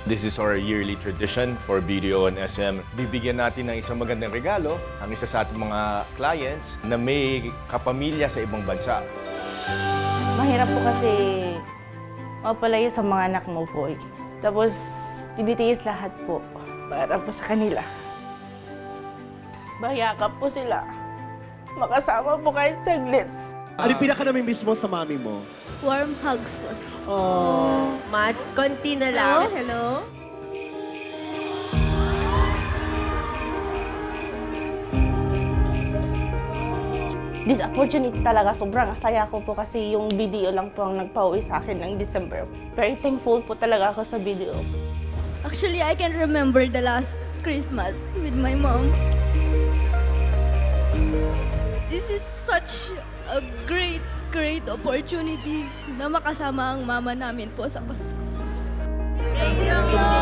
This is our yearly tradition for BDO and SM. Bibigyan natin ng isang magandang regalo ang isa sa ating mga clients na may kapamilya sa ibang bansa. Mahirap po kasi mapalayo sa mga anak mo po. Tapos, tinitiis lahat po para po sa kanila. Mahiyakap po sila. Makasama po kahit saglit. Ano yung pinaka-namimiss mo sa mami mo? Warm hugs po. Oh. Mat, konti na lang. Hello? This opportunity talaga, sobrang saya ko po kasi yung BDO lang po ang nagpauwi sa akin ng December. Very thankful po talaga ako sa BDO. Actually, I can remember the last Christmas with my mom. This is such a great opportunity na makasama ang mama namin po sa Pasko. Thank you.